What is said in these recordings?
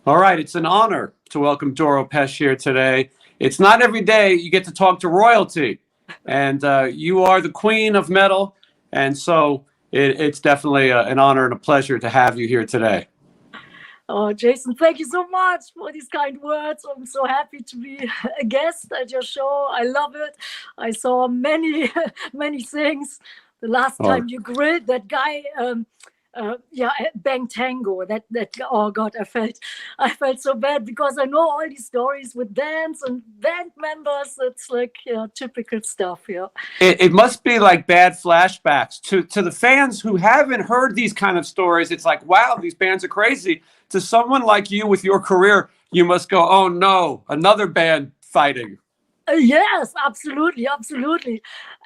All right, it's an honor to welcome Doro Pesch here today. It's not every day you get to talk to royalty, and you are the queen of metal, and so it's definitely an honor and a pleasure to have you here today. Oh, Jason, thank you so much for these kind words. I'm so happy to be a guest at your show. I love it. I saw many, many things. The last Oh, time you grilled that guy, Bang Tango. That oh God, I felt so bad because I know all these stories with bands and band members. It's like typical stuff. Yeah. it must be like bad flashbacks to the fans who haven't heard these kind of stories. It's like, wow, these bands are crazy. To someone like you with your career, you must go, oh no, another band fighting. Yes, absolutely, absolutely.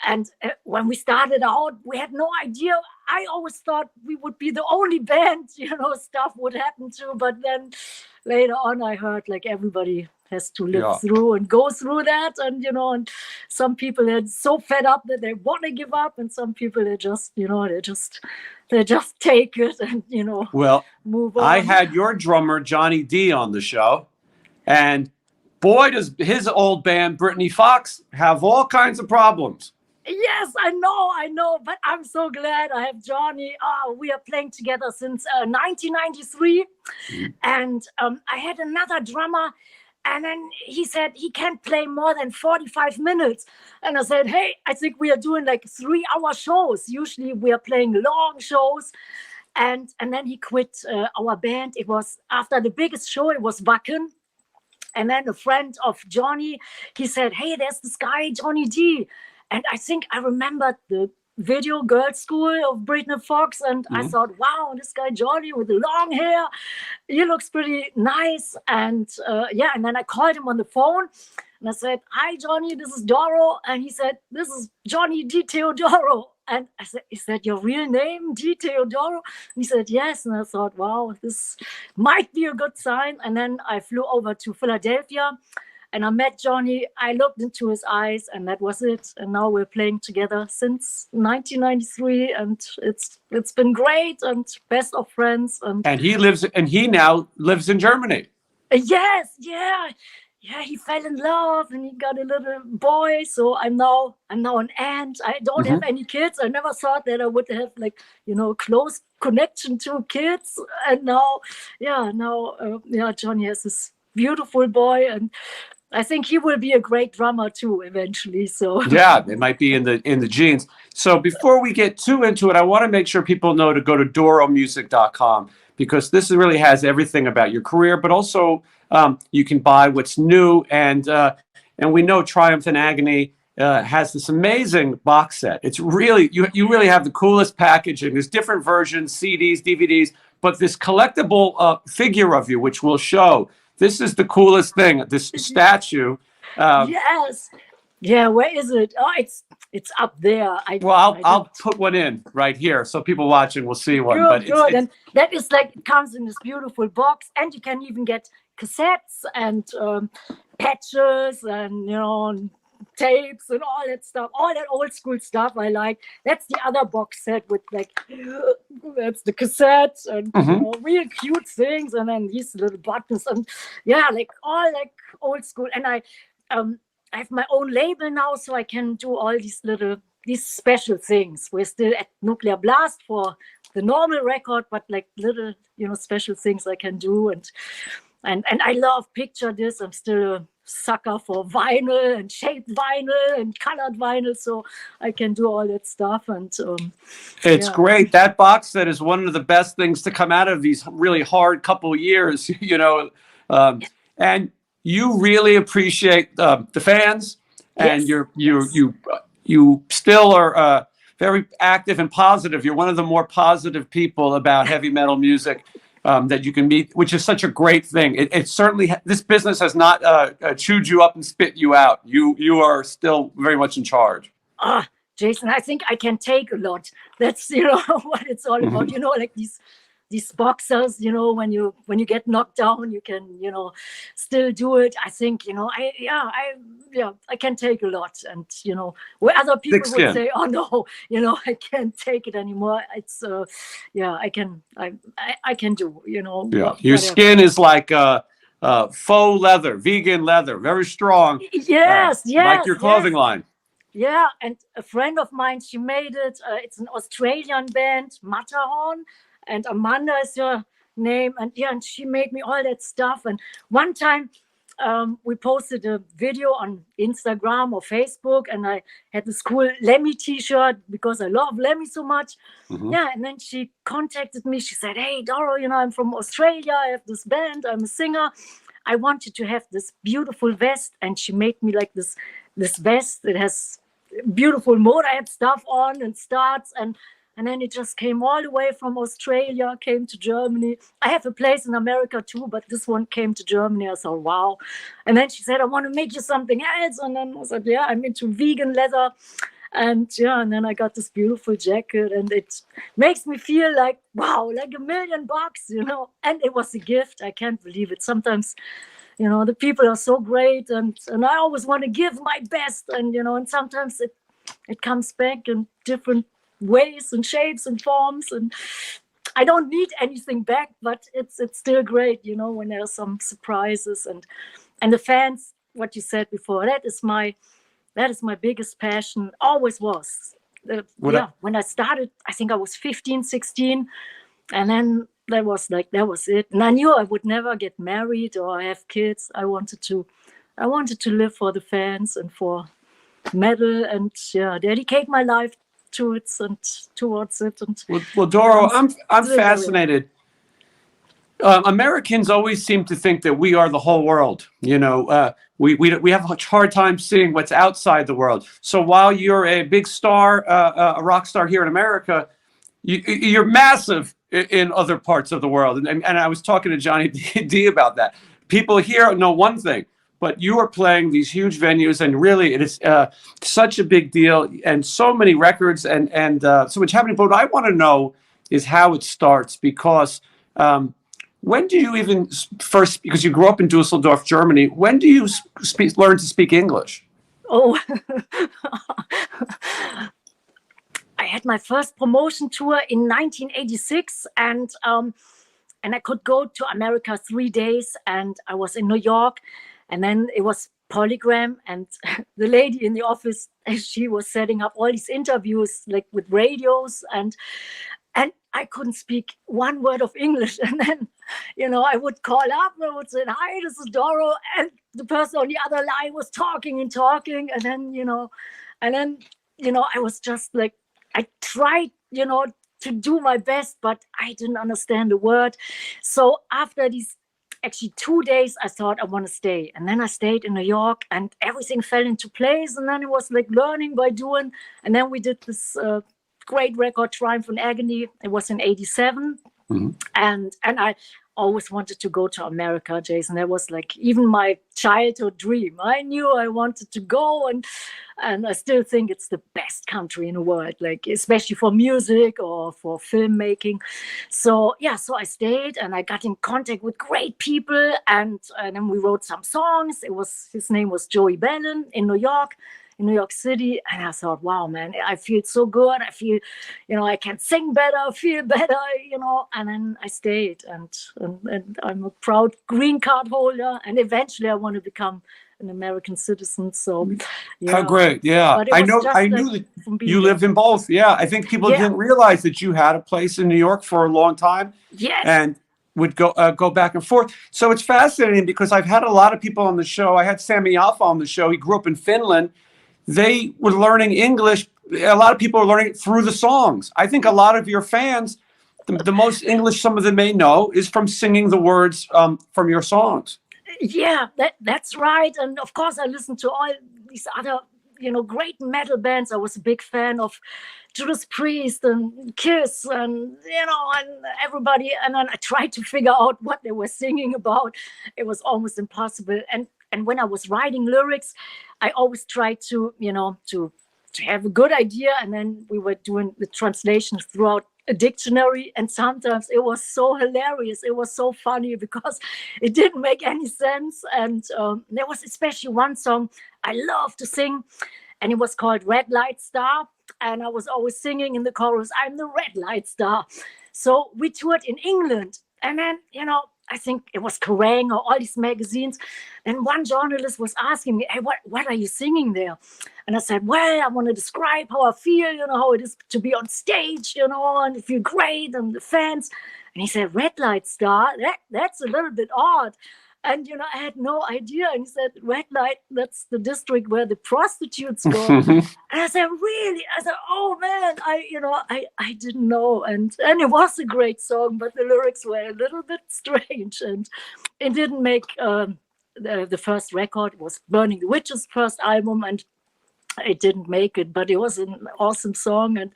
And when we started out, we had no idea. I always thought we would be the only band, stuff would happen to. But then later on, I heard like everybody has to live Yeah. through and go through that. And some people are so fed up that they want to give up. And some people, they just take it and, Well, move I on. had your drummer Johnny D on the show, and boy, does his old band Brittany Fox have all kinds of problems. Yes, I know, but I'm so glad I have Johnny. We are playing together since 1993, and I had another drummer, and then he said he can't play more than 45 minutes. And I said, hey, I think we are doing like 3-hour shows. Usually we are playing long shows. And then he quit our band. It was after the biggest show, it was Wacken. And then a friend of Johnny, he said, hey, there's this guy, Johnny D. And I think I remembered the video Girls School of Britney Fox. And I thought, wow, this guy, Johnny, with the long hair, he looks pretty nice. And and then I called him on the phone. And I said, hi, Johnny, this is Doro. And he said, this is Johnny D. Teodoro. And I said, is that your real name, D. Teodoro? And he said, yes. And I thought, wow, this might be a good sign. And then I flew over to Philadelphia and I met Johnny. I looked into his eyes and that was it. And now we're playing together since 1993. And it's been great and best of friends. And he now lives in Germany. Yes, yeah. Yeah, he fell in love and he got a little boy. So I'm now an aunt. I don't have any kids. I never thought that I would have close connection to kids. And now, Johnny has this beautiful boy, and I think he will be a great drummer too eventually. So Yeah, it might be in the genes. So before we get too into it, I want to make sure people know to go to doromusic.com, because this really has everything about your career, but also you can buy what's new, and we know Triumph and Agony has this amazing box set. It's really you really have the coolest packaging. There's different versions, CDs, DVDs, but this collectible figure of you, which we'll show. This is the coolest thing. This statue. yes, yeah. Where is it? Oh, it's up there. I'll put one in right here so people watching will see one. Good, But good. And that is like, it comes in this beautiful box, and you can even get cassettes and patches and tapes and all that stuff, all that old school stuff I like. That's the other box set with like, that's the cassettes and real cute things, and then these little buttons and like all like old school. And I have my own label now, so I can do all these special things. We're still at Nuclear Blast for the normal record, but like little special things I can do. And I love picture discs. I'm still a sucker for vinyl and shaped vinyl and colored vinyl, so I can do all that stuff. And it's great. That box set is one of the best things to come out of these really hard couple years, and you really appreciate the fans, and you still are very active and positive. You're one of the more positive people about heavy metal music that you can meet, which is such a great thing. It certainly, this business has not chewed you up and spit you out. You are still very much in charge. Jason, I think I can take a lot. That's what it's all about. Like these boxers, when you get knocked down, you can still do it. I think I I can take a lot, and where other people would say, "Oh no, I can't take it anymore." It's I can do. Your skin is like faux leather, vegan leather, very strong. Yes, like your clothing line. Yeah, and a friend of mine, she made it. It's an Australian band, Matterhorn, and Amanda is her name, and and she made me all that stuff. And one time, we posted a video on Instagram or Facebook, and I had this cool Lemmy T-shirt because I love Lemmy so much. Yeah, and then she contacted me. She said, "Hey, Doro, I'm from Australia. I have this band. I'm a singer. I wanted to have this beautiful vest," and she made me like this vest. It has beautiful Motorhead stuff on and starts, and then it just came all the way from Australia, came to Germany. I have a place in America too, but this one came to Germany. I thought, wow. And then she said, "I want to make you something else." And then I said, "Yeah, I'm into vegan leather." And and then I got this beautiful jacket, and it makes me feel like, wow, like $1 million, And it was a gift. I can't believe it. Sometimes, the people are so great, and I always want to give my best, and and sometimes it comes back in different ways and shapes and forms, and I don't need anything back, but it's still great, when there are some surprises, and the fans. What you said before, that is my biggest passion, always was. When I started, I think I was 15, 16, and then that was it. And I knew I would never get married or have kids. I wanted to live for the fans and for metal, and dedicate my life to it and towards it. And well, Doro, I'm fascinated. Americans always seem to think that we are the whole world. We have a hard time seeing what's outside the world. So while you're a big star, a rock star here in America, you're massive in other parts of the world. And I was talking to Johnny D about that. People here know one thing, but you are playing these huge venues, and really it is such a big deal, and so many records and so much happening. But what I want to know is how it starts, because when do you even first, because you grew up in Dusseldorf, Germany, when do you learn to speak English? Oh, I had my first promotion tour in 1986, and I could go to America 3 days, and I was in New York, and then it was Polygram, and the lady in the office, she was setting up all these interviews like with radios, and I couldn't speak one word of English. And then, I would call up and I would say, "Hi, this is Doro." And the person on the other line was talking. And then, I was just like, I tried, to do my best, but I didn't understand a word. So after these actually 2 days, I thought I want to stay. And then I stayed in New York, and everything fell into place. And then it was like learning by doing. And then we did this great record, Triumph Agony. It was in 87. And I always wanted to go to America, Jason. That was like even my childhood dream. I knew I wanted to go, and I still think it's the best country in the world, like especially for music or for filmmaking. So I stayed, and I got in contact with great people, and then we wrote some songs. His name was Joey Bannon in New York City, and I thought, wow, man, I feel so good. I feel, I can sing better, feel better, and then I stayed, and I'm a proud green card holder, and eventually I want to become an American citizen. So, how great. Yeah. I knew that you lived in both. Yeah. I think people didn't realize that you had a place in New York for a long time. Yes. And would go back and forth. So it's fascinating, because I've had a lot of people on the show. I had Sammy Alpha on the show. He grew up in Finland. They were learning English. A lot of people are learning it through the songs. I think a lot of your fans, the most English some of them may know is from singing the words from your songs. Yeah, that's right. And of course, I listened to all these other, great metal bands. I was a big fan of Judas Priest and Kiss, and and everybody. And then I tried to figure out what they were singing about. It was almost impossible. And when I was writing lyrics, I always tried to, to have a good idea. And then we were doing the translations throughout a dictionary, and sometimes it was so hilarious. It was so funny because it didn't make any sense. And there was especially one song I love to sing, and it was called Red Light Star. And I was always singing in the chorus, I'm the red light star. So we toured in England. And then, I think it was Kerrang or all these magazines. And one journalist was asking me, hey, what are you singing there? And I said, well, I want to describe how I feel, how it is to be on stage, and feel great and the fans. And he said, Red Light Star, that's a little bit odd. And, I had no idea. And he said, red light, that's the district where the prostitutes go. And I said, really? I said, oh, man, I didn't know. And it was a great song, but the lyrics were a little bit strange. And it didn't make the first record. It was Burning the Witch's first album. And it didn't make it, but it was an awesome song. And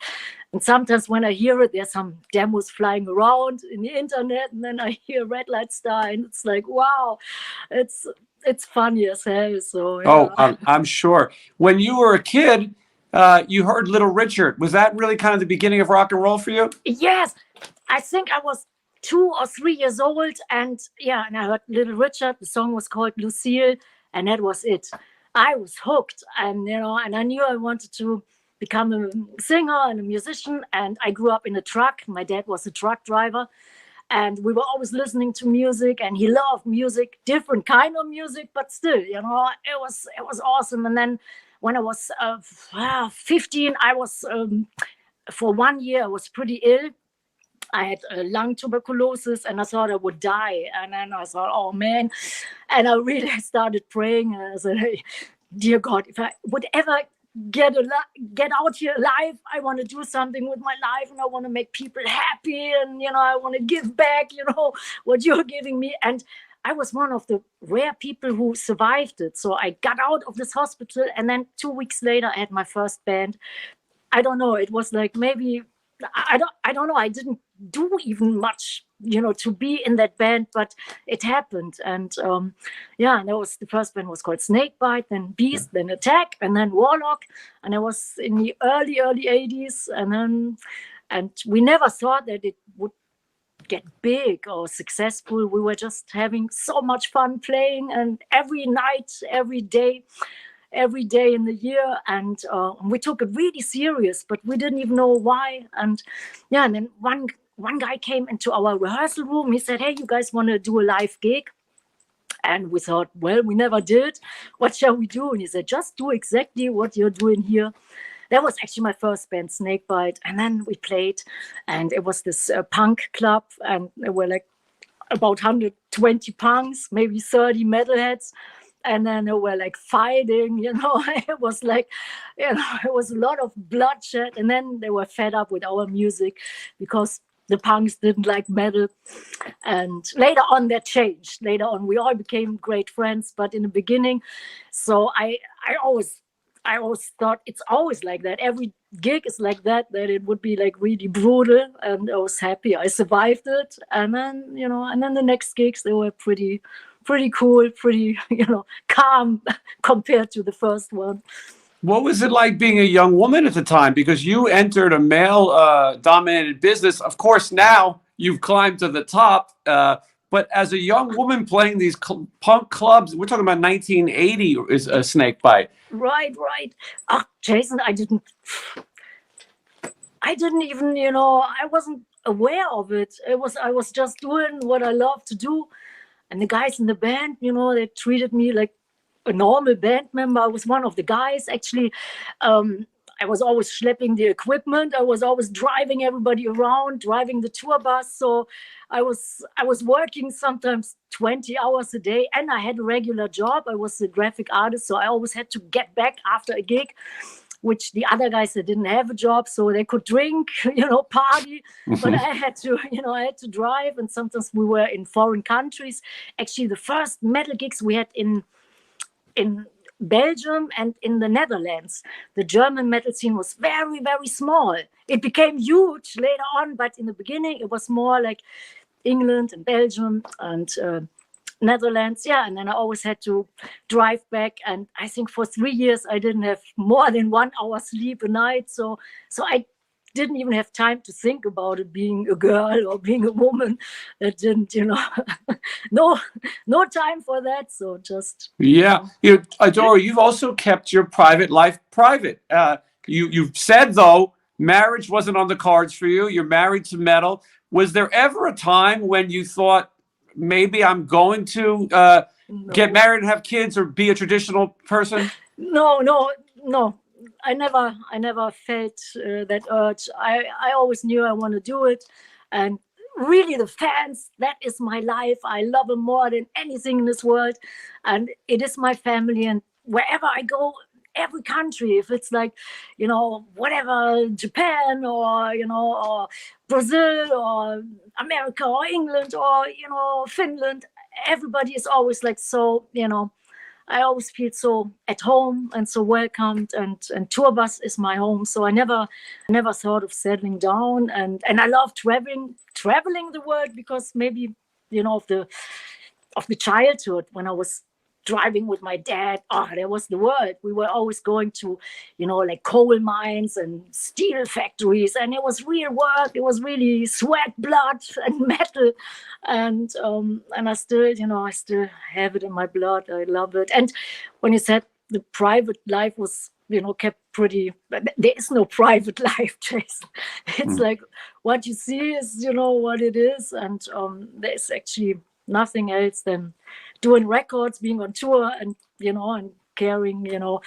sometimes when I hear it, there's some demos flying around in the internet, and then I hear Red Light Star, and it's like, wow, it's funny as hell. So I'm sure. When you were a kid, you heard Little Richard. Was that really kind of the beginning of rock and roll for you? Yes, I think I was 2 or 3 years old, and I heard Little Richard. The song was called Lucille, and that was it. I was hooked, and and I knew I wanted to become a singer and a musician. And I grew up in a truck. My dad was a truck driver, and we were always listening to music. And he loved music, different kind of music, but still, it was awesome. And then when I was 15, I was for 1 year I was pretty ill. I had lung tuberculosis, and I thought I would die. And then I thought, oh man. And I really started praying. And I said, hey, dear God, if I would ever get out here alive, I want to do something with my life, and I want to make people happy, and I want to give back, what you're giving me. And I was one of the rare people who survived it. So I got out of this hospital, and then 2 weeks later, I had my first band. I don't know. It was like maybe. I don't know. I didn't do even much, to be in that band, but it happened. And and that was the first band was called Snakebite, then Beast, then Attack, and then Warlock. And I was in the early 80s. And we never thought that it would get big or successful. We were just having so much fun playing, and every night, every day in the year, and we took it really serious, but we didn't even know why. And then one guy came into our rehearsal room. He said, hey, you guys want to do a live gig? And we thought, well, we never did. What shall we do? And he said, just do exactly what you're doing here. That was actually my first band, Snakebite. And then we played, and it was this punk club, and there were like about 120 punks, maybe 30 metalheads. And then they were like fighting, it was like, it was a lot of bloodshed. And then they were fed up with our music because the punks didn't like metal. And later on that changed. Later on, we all became great friends. But in the beginning, so I always thought it's always like that. Every gig is like that it would be like really brutal. And I was happy I survived it. And then, and then the next gigs, they were pretty cool, pretty, calm compared to the first one. What was it like being a young woman at the time? Because you entered a male-dominated business. Of course, now you've climbed to the top. But as a young woman playing these punk clubs, we're talking about 1980 is a Snakebite. Right. Oh, Jason, I didn't even, I wasn't aware of it. I was just doing what I love to do. And the guys in the band, they treated me like a normal band member. I was one of the guys. Actually, I was always schlepping the equipment. I was always driving everybody around, driving the tour bus. So I was working sometimes 20 hours a day, and I had a regular job. I was a graphic artist, so I always had to get back after a gig, which the other guys, they didn't have a job, so they could drink, party. But I had to, I had to drive, and sometimes we were in foreign countries. Actually, the first metal gigs we had in Belgium and in the Netherlands. The German metal scene was very, very small. It became huge later on, but in the beginning, it was more like England and Belgium and Netherlands, and then I always had to drive back, and I think for 3 years I didn't have more than 1 hour sleep a night. So didn't even have time to think about it being a girl or being a woman. That didn't, no time for that. So just Doro, you've also kept your private life private. You've said though marriage wasn't on the cards for you. You're married to metal. Was there ever a time when you thought maybe I'm going to get married and have kids or be a traditional person? No. I never felt that urge. I always knew I want to do it, and really the fans, that is my life. I love them more than anything in this world, and it is my family. And wherever I go, every country, if it's like, whatever, Japan or or Brazil or America or England or Finland, everybody is always like, so I always feel so at home and so welcomed, and tour bus is my home. So I never thought of settling down, and I love traveling the world, because maybe of the childhood when I was driving with my dad. There was the world. We were always going to, like coal mines and steel factories, and it was real work. It was really sweat, blood, and metal, and I still, I still have it in my blood. I love it. And when you said the private life was, kept pretty, there is no private life, Jason. It's like what you see is, what it is, and there's actually nothing else than doing records, being on tour, and and caring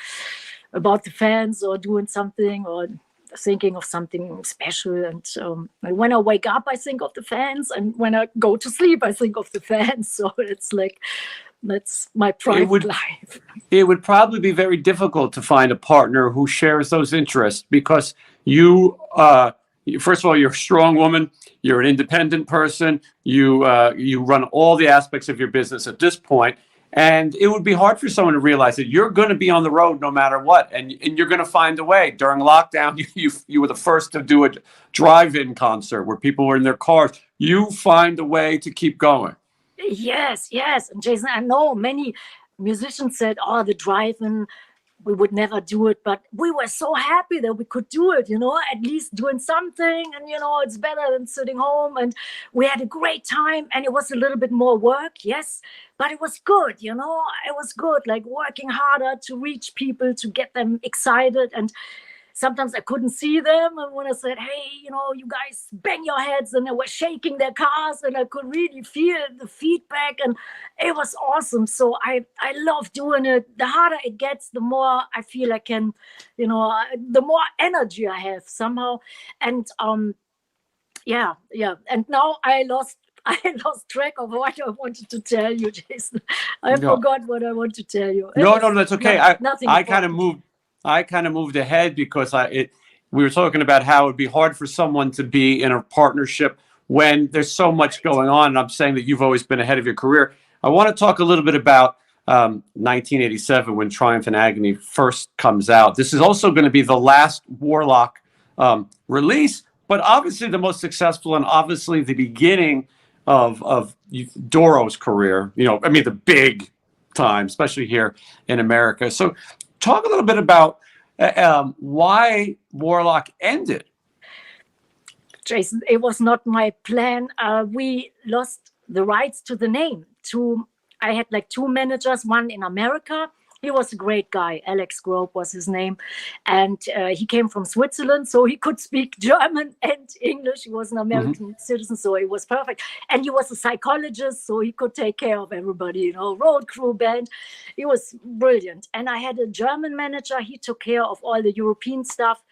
about the fans, or doing something, or thinking of something special. And when I wake up, I think of the fans, and when I go to sleep, I think of the fans. So it's like, that's my private life. It would probably be very difficult to find a partner who shares those interests, because you first of all, you're a strong woman. You're an independent person. You run all the aspects of your business at this point, and it would be hard for someone to realize that you're going to be on the road no matter what, and you're going to find a way. During lockdown, you were the first to do a drive-in concert where people were in their cars. You find a way to keep going. Yes, and Jason, I know many musicians said, the drive-in, we would never do it, but we were so happy that we could do it, at least doing something, and it's better than sitting home. And we had a great time, and it was a little bit more work, yes, but it was good, it was good, like working harder to reach people, to get them excited. And sometimes I couldn't see them, and when I said, hey, you guys bang your heads, and they were shaking their cars, and I could really feel the feedback, and it was awesome. So I love doing it. The harder it gets, the more I feel I can, the more energy I have somehow. And yeah. And now I lost track of what I wanted to tell you, Jason. I forgot what I want to tell you. No, that's okay. Nothing. I kind of moved ahead, because we were talking about how it would be hard for someone to be in a partnership when there's so much going on. And I'm saying that you've always been ahead of your career. I want to talk a little bit about 1987, when Triumph Agony first comes out. This is also going to be the last Warlock release, but obviously the most successful, and obviously the beginning of Doro's career. The big time, especially here in America. So talk a little bit about why Warlock ended. Jason, it was not my plan. We lost the rights to the name. I had like two managers, one in America. He was a great guy. Alex Grobe was his name. And he came from Switzerland, so he could speak German and English. He was an American citizen, so it was perfect. And he was a psychologist, so he could take care of everybody, road crew, band. He was brilliant. And I had a German manager. He took care of all the European stuff.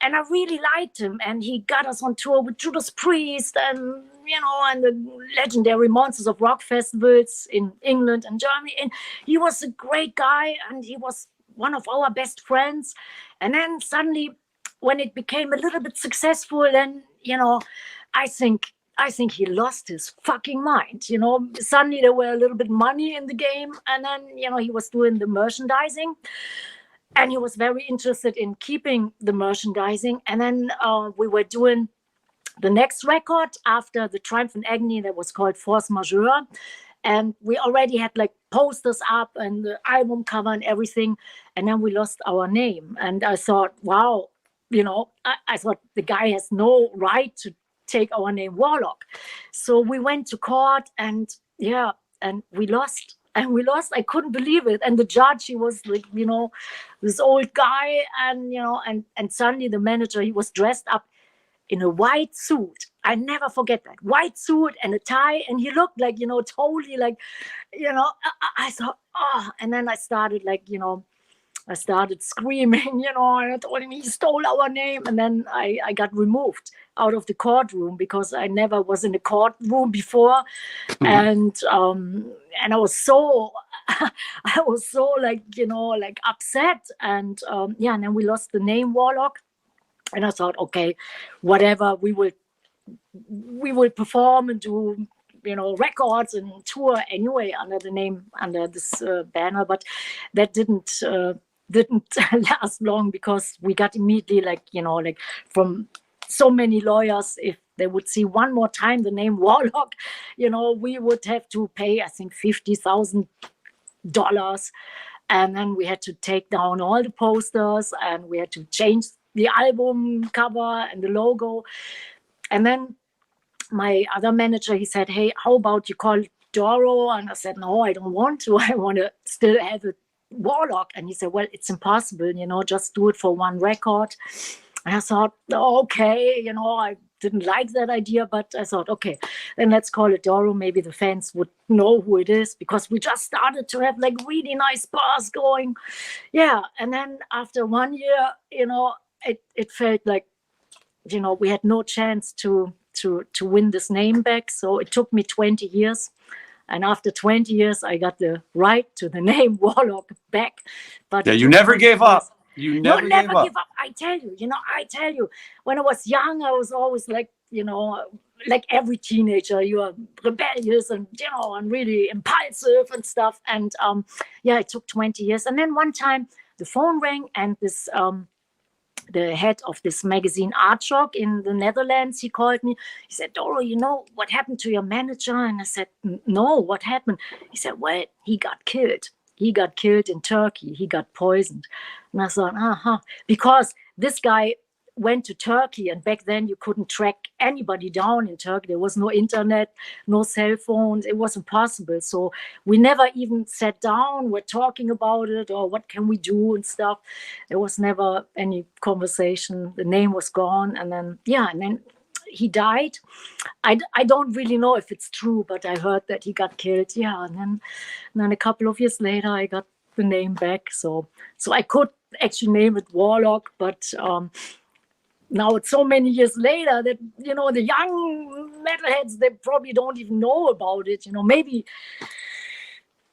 And I really liked him. And he got us on tour with Judas Priest and the legendary Monsters of Rock festivals in England and Germany. And he was a great guy, and he was one of our best friends. And then suddenly, when it became a little bit successful, then, I think he lost his fucking mind. Suddenly there were a little bit money in the game. And then, he was doing the merchandising. And he was very interested in keeping the merchandising. And then we were doing the next record after the Triumph Agony, that was called Force Majeure. And we already had like posters up and the album cover and everything. And then we lost our name. And I thought, wow, I thought the guy has no right to take our name Warlock. So we went to court, and we lost. And we lost. I couldn't believe it. And the judge, he was like, this old guy, and and suddenly the manager, he was dressed up in a white suit. I never forget that white suit and a tie, and he looked like, totally like, I thought, oh, and then I started like, I started screaming, and I told him he stole our name. And then I got removed out of the courtroom because I never was in a courtroom before. And I was so, like, like upset. And and then we lost the name Warlock. And I thought, okay, whatever, we will perform and do, records and tour anyway under the name, under this banner. But that didn't last long, because we got immediately like from so many lawyers, if they would see one more time the name Warlock, we would have to pay, I think, $50,000. And then we had to take down all the posters, and we had to change the album cover and the logo. And then my other manager, he said, hey, how about you call it Doro? And I said, no, I don't want to. I want to still have it Warlock. And he said, well, it's impossible, just do it for one record. And I thought, okay, I didn't like that idea, but I thought, okay, then let's call it Doro. Maybe the fans would know who it is, because we just started to have like really nice bars going. Yeah. And then after 1 year, it felt like, we had no chance to win this name back. So it took me 20 years. And after 20 years, I got the right to the name Warlock back. But you never gave up. You never gave up. I tell you, when I was young, I was always like, like every teenager, you are rebellious and, and really impulsive and stuff. And it took 20 years. And then one time the phone rang, and this, the head of this magazine Art Shock in the Netherlands, he called me. He said, Doro, what happened to your manager? And I said, no, what happened? He said, well, he got killed. He got killed in Turkey. He got poisoned. And I thought, because this guy went to Turkey, and back then you couldn't track anybody down in Turkey. There was no internet, no cell phones. It was impossible. So we never even sat down. We're talking about it, or what can we do and stuff. There was never any conversation. The name was gone. And then, he died. I don't really know if it's true, but I heard that he got killed. Yeah. And then a couple of years later, I got the name back. So I could actually name it Warlock, but now it's so many years later that, the young metalheads, they probably don't even know about it. Maybe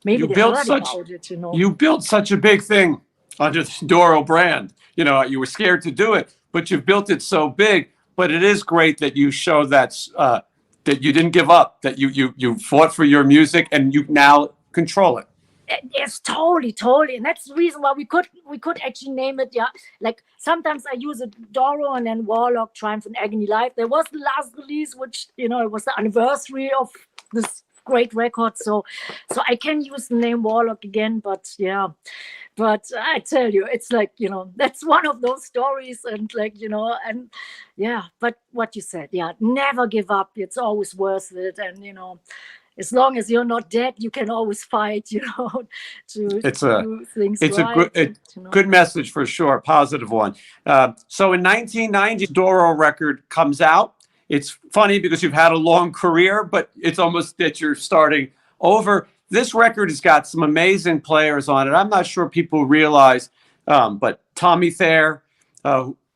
you they heard about it, You built such a big thing under the Doro brand. You were scared to do it, but you've built it so big. But it is great that you show that you didn't give up, that you fought for your music, and you now control it. Yes, totally. And that's the reason why we could actually name it. Yeah, like sometimes I use it Doro, and then Warlock, Triumph Agony Live. There was the last release, which it was the anniversary of this great record. So I can use the name Warlock again. But but I tell you, it's like, that's one of those stories, and like, and but what you said, never give up. It's always worth it. And, as long as you're not dead, you can always fight, to do things it's right. It's a good message for sure. Positive one. So in 1990, Doro record comes out. It's funny because you've had a long career, but it's almost that you're starting over. This record has got some amazing players on it. I'm not sure people realize, but Tommy Thayer,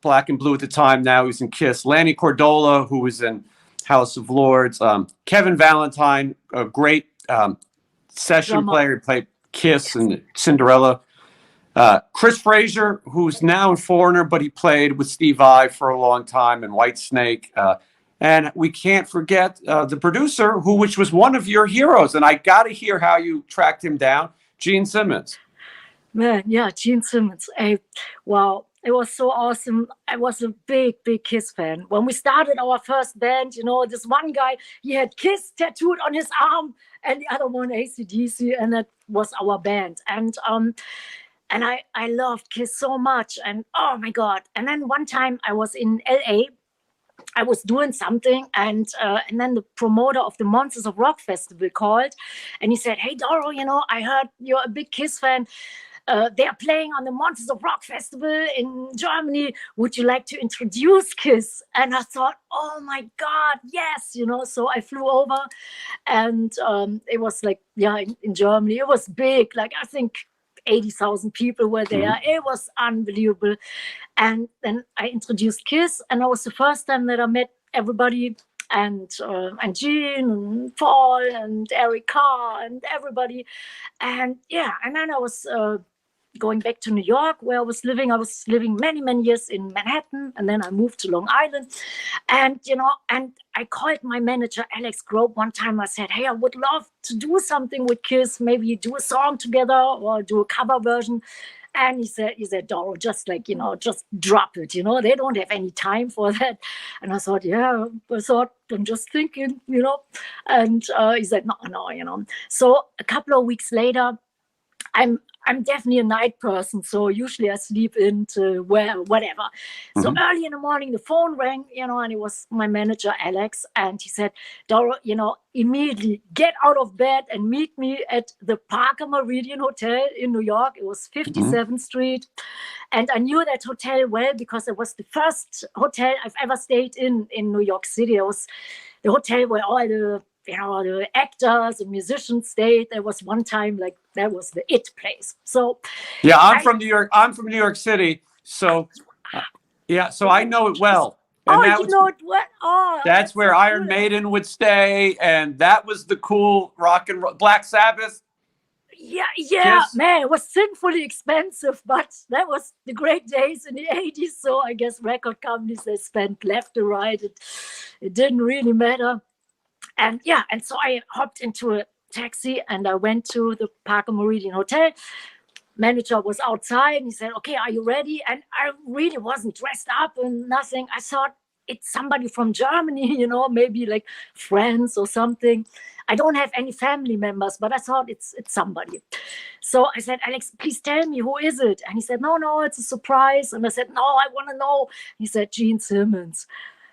Black and Blue at the time, now he's in Kiss. Lanny Cordola, who was in House of Lords. Kevin Valentine, a great session player. He played Kiss and Cinderella. Chris Frazier, who's now in Foreigner, but he played with Steve Vai for a long time in Whitesnake. And we can't forget the producer, which was one of your heroes. And I got to hear how you tracked him down, Gene Simmons. Man, Gene Simmons. Wow, it was so awesome. I was a big Kiss fan. When we started our first band, this one guy, he had Kiss tattooed on his arm, and the other one AC/DC, and that was our band. And And I loved Kiss so much. And oh my God. And then one time I was in LA. I was doing something, and then the promoter of the Monsters of Rock festival called, and he said, "Hey Doro, I heard you're a big Kiss fan. They are playing on the Monsters of Rock festival in Germany. Would you like to introduce Kiss?" And I thought, "Oh my God, yes!" So I flew over, and it was like, in Germany, it was big. Like I think 80,000 people were there. Mm-hmm. It was unbelievable. And then I introduced Kiss, and that was the first time that I met everybody, and Gene and Paul and Eric Carr and everybody. And and then I was going back to New York, where I was living. I was living many, many years in Manhattan, and then I moved to Long Island. And and I called my manager Alex Grobe one time. I said, "Hey, I would love to do something with Kiss, maybe do a song together or do a cover version." And he said, "Doro, just just drop it. They don't have any time for that." And I thought, I'm just thinking, And he said, no. So a couple of weeks later, I'm definitely a night person, so usually I sleep into whatever. So early in the morning, the phone rang, and it was my manager, Alex, and he said, "Doro, immediately get out of bed and meet me at the Parker Meridian Hotel in New York." It was 57th Street. And I knew that hotel well because it was the first hotel I've ever stayed in New York City. It was the hotel where all the actors and musicians stayed. There was one time that was the it place. So yeah, I'm from New York. I'm from New York City. So so I know it well. And know it well. Oh, that's where Iron Maiden would stay, and that was the cool rock and roll. Black Sabbath. Yeah, Kiss. Man, it was sinfully expensive, but that was the great days in the 80s. So I guess record companies, they spent left and right. It didn't really matter. And so I hopped into a taxi and I went to the Parker Meridian Hotel. Manager was outside and he said, "Okay, are you ready?" And I really wasn't dressed up and nothing. I thought it's somebody from Germany, maybe like friends or something. I don't have any family members, but I thought it's somebody. So I said, "Alex, please tell me, who is it?" And he said, No, it's a surprise. And I said, "No, I want to know." He said, "Gene Simmons."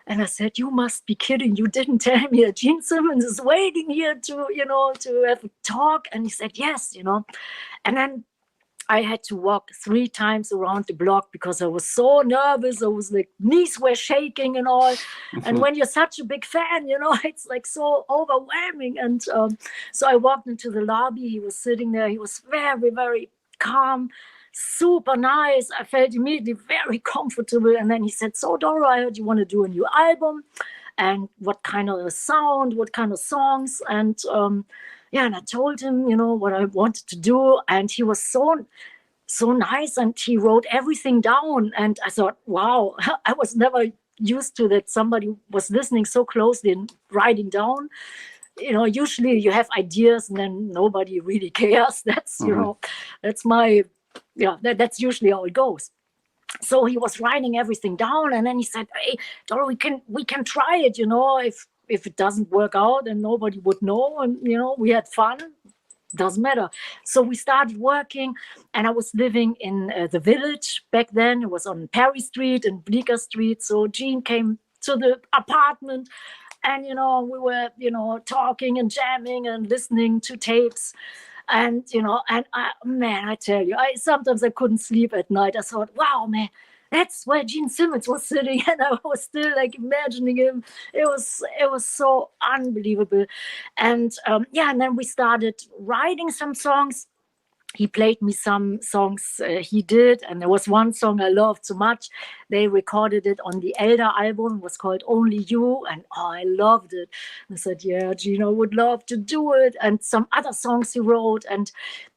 And I said, "You must be kidding. You didn't tell me that Gene Simmons is waiting here to have a talk." And he said, "Yes, And then I had to walk 3 times around the block because I was so nervous. I was like, knees were shaking and all. And when you're such a big fan, it's like so overwhelming. And so I walked into the lobby. He was sitting there. He was very, very calm, super nice. I felt immediately very comfortable. And then he said, "So Doro, I heard you want to do a new album. And what kind of a sound, what kind of songs?" And and I told him, what I wanted to do. And he was so nice, and he wrote everything down. And I thought, wow, I was never used to that somebody was listening so closely and writing down. Usually you have ideas and then nobody really cares. That's, that's my, that's usually how it goes. So he was writing everything down, and then he said, "Hey, Doro, we can try it, if it doesn't work out and nobody would know, and we had fun, doesn't matter." So we started working, and I was living in the Village back then. It was on Perry Street and Bleecker Street. So Gene came to the apartment, and we were talking and jamming and listening to tapes. And I tell you, sometimes I couldn't sleep at night. I thought, wow, man, that's where Gene Simmons was sitting, and I was still like imagining him. It was so unbelievable. And and then we started writing some songs. He played me some songs he did, and there was one song I loved so much. They recorded it on the Elder album. It was called "Only You," and I loved it. I said, "Yeah, Gino would love to do it." And some other songs he wrote, and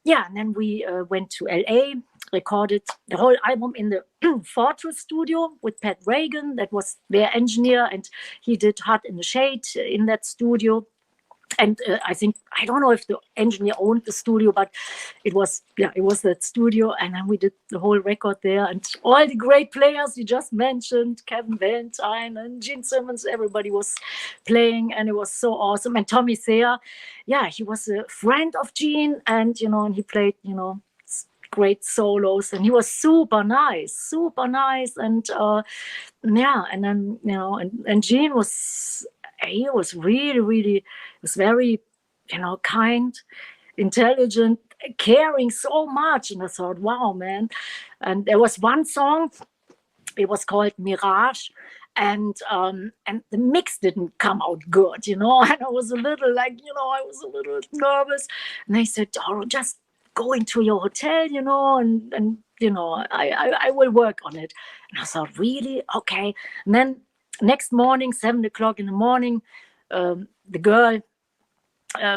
then we went to LA, recorded the whole album in the Fortress studio with Pat Reagan. That was their engineer, and he did "Hot in the Shade" in that studio. And I don't know if the engineer owned the studio, but it was that studio. And then we did the whole record there, and all the great players you just mentioned, Kevin Valentine and Gene Simmons, everybody was playing, and it was so awesome. And Tommy Thayer, he was a friend of Gene, and and he played great solos, and he was super nice, and and then and Gene was really was very kind, intelligent, caring so much, and I thought, wow, man. And there was one song, it was called Mirage, and the mix didn't come out good, and I was a little nervous, and they said, Doro, just go into your hotel, and I will work on it. And I thought, really? Okay. And then next morning, 7:00 in the morning, the girl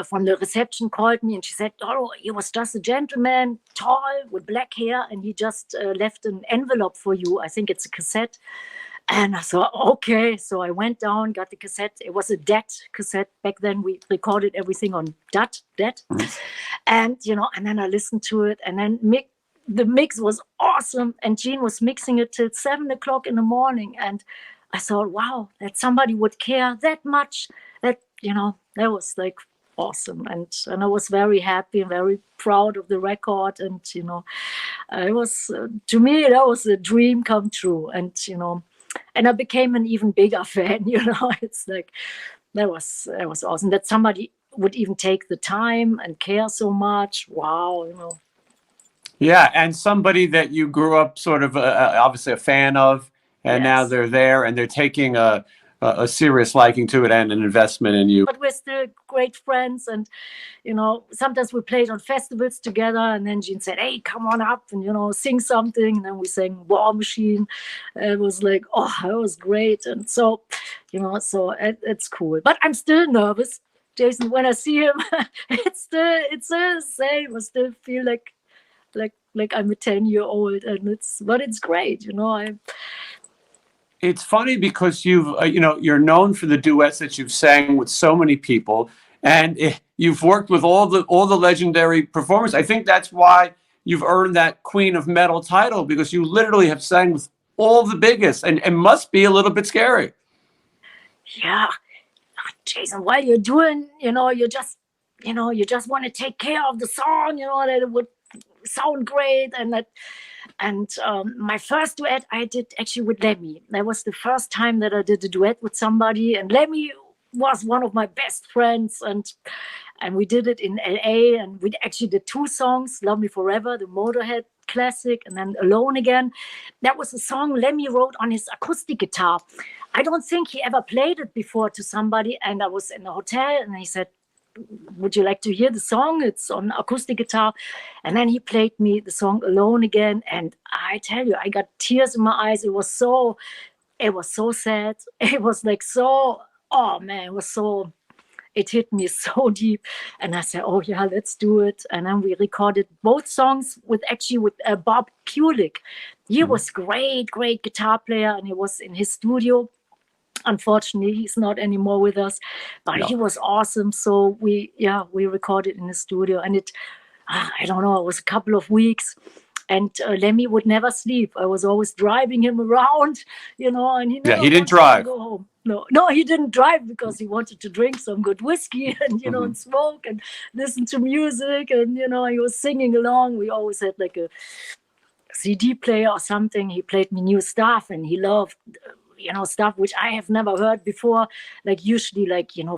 from the reception called me, and she said, Doro, he was just a gentleman, tall, with black hair, and he just left an envelope for you. I think it's a cassette. And I thought, okay. So I went down, got the cassette. It was a DAT cassette. Back then, we recorded everything on DAT. And, and then I listened to it. And then the mix was awesome. And Gene was mixing it till 7:00 in the morning. And I thought, wow, that somebody would care that much. That, that was like awesome. And I was very happy and very proud of the record. And, it was, to me, that was a dream come true. And, and I became an even bigger fan, It's like, that was awesome. That somebody would even take the time and care so much. Wow, Yeah, and somebody that you grew up sort of obviously a fan of, and now they're there and they're taking a serious liking to it and an investment in you. But we're still great friends, and sometimes we played on festivals together, and then Gene said, hey, come on up and sing something, and then we sang War Machine. It was like, oh, it was great. And so so it's cool, but I'm still nervous, Jason. When I see him, it's still the same. I still feel like I'm a 10-year-old, and it's great. It's funny because you're known for the duets that you've sang with so many people, and you've worked with all the legendary performers. I think that's why you've earned that Queen of Metal title, because you literally have sang with all the biggest, and it must be a little bit scary. Yeah, Jason, while you're doing, you just want to take care of the song, that it would sound great, and my first duet I did actually with Lemmy. That was the first time that I did a duet with somebody, and Lemmy was one of my best friends, and we did it in LA, and we actually did 2 songs, Love Me Forever, the Motorhead classic, and then Alone Again. That was a song Lemmy wrote on his acoustic guitar. I don't think he ever played it before to somebody, and I was in a hotel, and he said, would you like to hear the song? It's on acoustic guitar. And then he played me the song Alone Again, and I tell you, I got tears in my eyes. It was so sad. It was like so, oh man, it hit me so deep. And I said, oh yeah, let's do it. And then we recorded both songs with Bob Kulick. He was great guitar player, and he was in his studio. Unfortunately, he's not anymore with us, but he was awesome. So we recorded in the studio, and I don't know, it was a couple of weeks, and Lemmy would never sleep. I was always driving him around, and he never he didn't wanted drive. to go home. No, he didn't drive because he wanted to drink some good whiskey and, and smoke and listen to music. And, he was singing along. We always had like a CD player or something. He played me new stuff, and he loved stuff which I have never heard before, like usually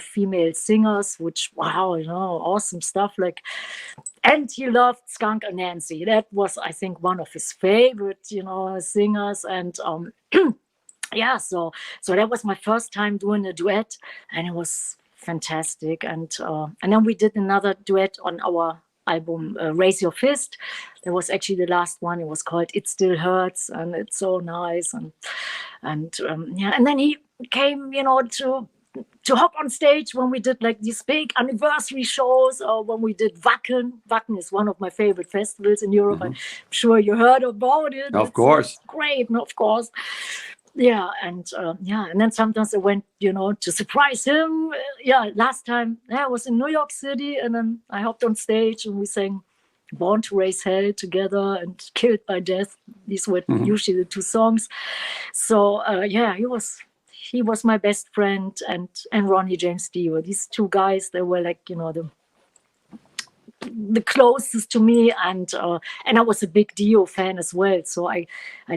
female singers, which awesome stuff, and he loved Skunk and Nancy. That was, I think, one of his favorite singers. And so that was my first time doing a duet, and it was fantastic. And then we did another duet on our album Raise Your Fist. That was actually the last one. It was called It Still Hurts, and it's so nice. And then he came to hop on stage when we did these big anniversary shows, or when we did Wacken. Wacken is one of my favorite festivals in Europe. I'm sure you heard about it. Of course. Great, of course. Yeah, and then sometimes I went, to surprise him. Last time I was in New York City, and then I hopped on stage and we sang Born to Raise Hell together and Killed by Death. These were usually the 2 songs. So he was my best friend, and Ronnie James Dio. These 2 guys, they were the the closest to me, and I was a big Dio fan as well. So I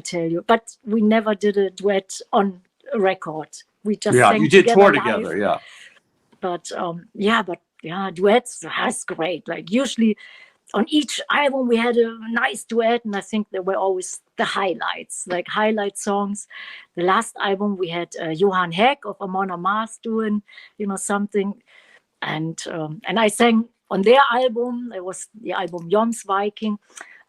tell you, but we never did a duet on a record. We just sang you did together tour live. together, yeah. But duets, that's great. Like usually on each album we had a nice duet, and I think there were always the highlights, like highlight songs. The last album we had Johan Heck of Amon Amarth doing, something, and I sang on their album. It was the album Joms Viking,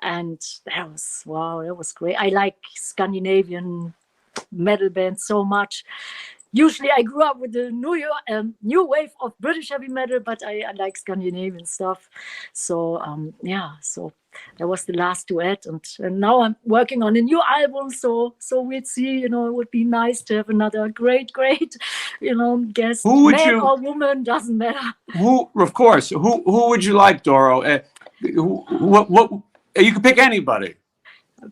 and that was great. I like Scandinavian metal bands so much. Usually I grew up with the new wave of British heavy metal, but I like Scandinavian stuff. So so that was the last duet, and now I'm working on a new album. So we'll see. It would be nice to have another great guest. Who would man you, or woman, doesn't matter. Who would you like, Doro? What you could pick anybody.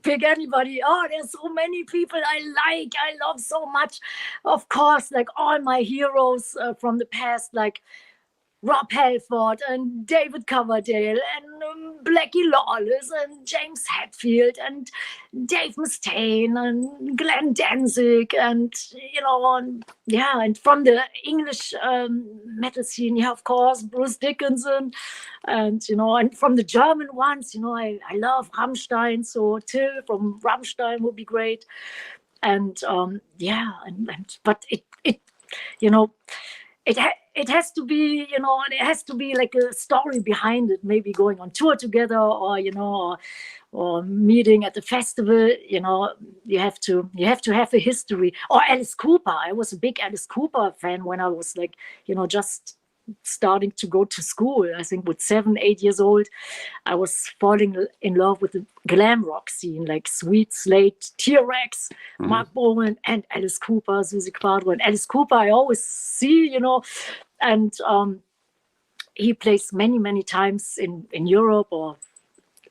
Pick anybody. Oh, there's so many people I love so much. Of course, like all my heroes from the past, like Rob Halford and David Coverdale and Blackie Lawless and James Hetfield and Dave Mustaine and Glenn Danzig and and from the English metal scene, of course, Bruce Dickinson, and and from the German ones, I love Rammstein, so Till from Rammstein would be great, and but it has to be, there has to be like a story behind it, maybe going on tour together or meeting at the festival. You have to have a history. Or Alice Cooper. I was a big Alice Cooper fan when I was like, just starting to go to school. I think with 7, 8 years old, I was falling in love with the glam rock scene, like Sweet Slate, T-Rex, Mark Bolan, and Alice Cooper, Susie Quadro. And Alice Cooper I always see, and he plays many, many times in Europe or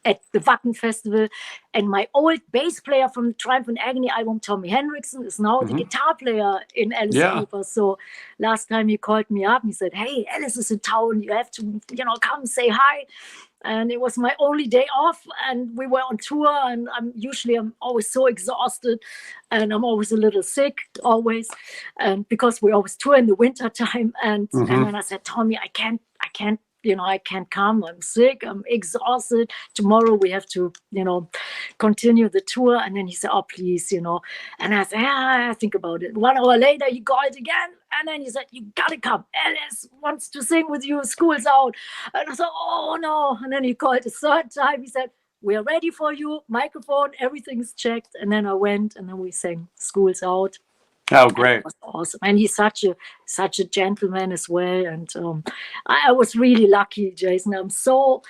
at the Wacken Festival. And my old bass player from the Triumph Agony album, Tommy Henriksen, is now the guitar player in Alice Cooper. So last time he called me up, he said, "Hey, Alice is in town. You have to, come say hi." And it was my only day off, and we were on tour, and I'm always so exhausted, and I'm always a little sick, always, and because we always tour in the winter time. And then I said, "Tommy, I can't, I can't come. I'm sick. I'm exhausted. Tomorrow we have to, continue the tour." And then he said, "Oh, please, And I said, I think about it. 1 hour later, he called again. And then he said, "You gotta come. Alice wants to sing with you. School's out." And I said, "Oh, no." And then he called a third time. He said, "We are ready for you. Microphone, everything's checked." And then I went, and then we sang School's Out. Oh, great. That was awesome. And he's such a gentleman as well. And I was really lucky, Jason. I'm so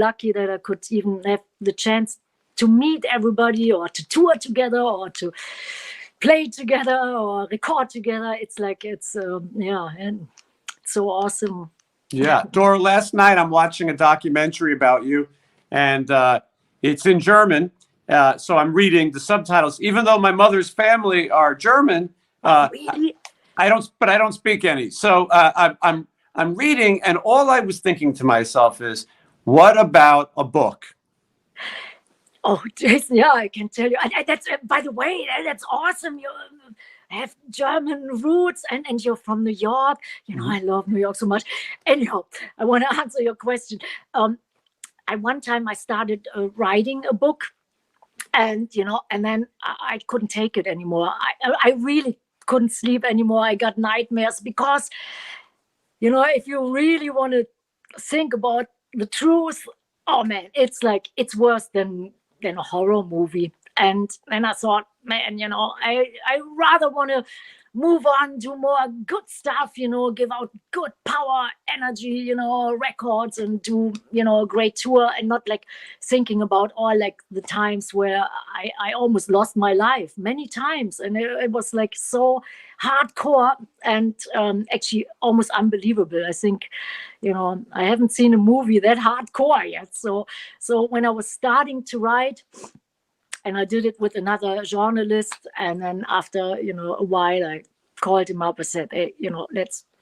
lucky that I could even have the chance to meet everybody, or to tour together, or to play together, or record together. It's like, and it's so awesome. Yeah. Doro, last night I'm watching a documentary about you, and it's in German. So I'm reading the subtitles, even though my mother's family are German. Really? I don't speak any. So I'm reading, and all I was thinking to myself is, what about a book? Oh, Jason, yeah, I can tell you. That's by the way, that's awesome. You have German roots, and you're from New York. I love New York so much. Anyhow, I want to answer your question. At one time I started writing a book, and and then I couldn't take it anymore. I really couldn't sleep anymore. I got nightmares because, if you really want to think about the truth, oh man, it's like, it's worse than a horror movie. And I thought, man, I rather want to move on, do more good stuff, give out good power, energy, records, and do, a great tour, and not like thinking about all like the times where I almost lost my life many times. And it was like so hardcore and actually almost unbelievable. I think, I haven't seen a movie that hardcore yet. So when I was starting to write, and I did it with another journalist, and then after a while I called him up and said, "Hey,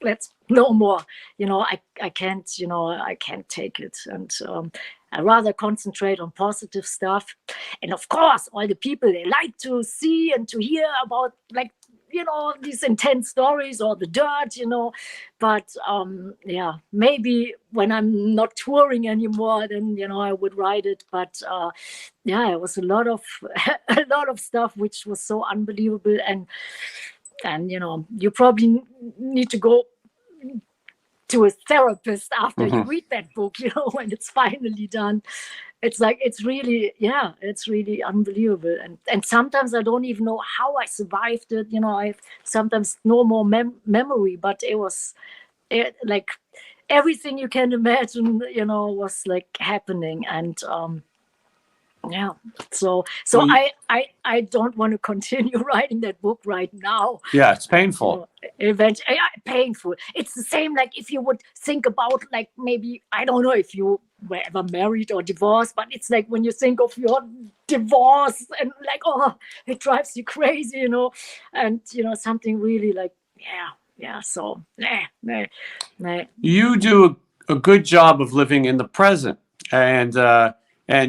let's no more. I can't. I can't take it, and I rather concentrate on positive stuff. And of course, all the people, they like to see and to hear about, like, these intense stories or the dirt, but yeah, maybe when I'm not touring anymore, then I would write it. But yeah, it was a lot of a lot of stuff which was so unbelievable. And you probably need to go to a therapist after you read that book, when it's finally done. It's like, it's really unbelievable. And sometimes I don't even know how I survived it. I have sometimes no more memory, but it was like everything you can imagine, was like happening. And yeah, so I don't want to continue writing that book right now. Yeah, it's painful. Eventually, painful. It's the same, like if you would think about, like, maybe, I don't know if you were ever married or divorced, but it's like when you think of your divorce, and like, oh, it drives you crazy, and something really like, yeah. So nah. You do a good job of living in the present, and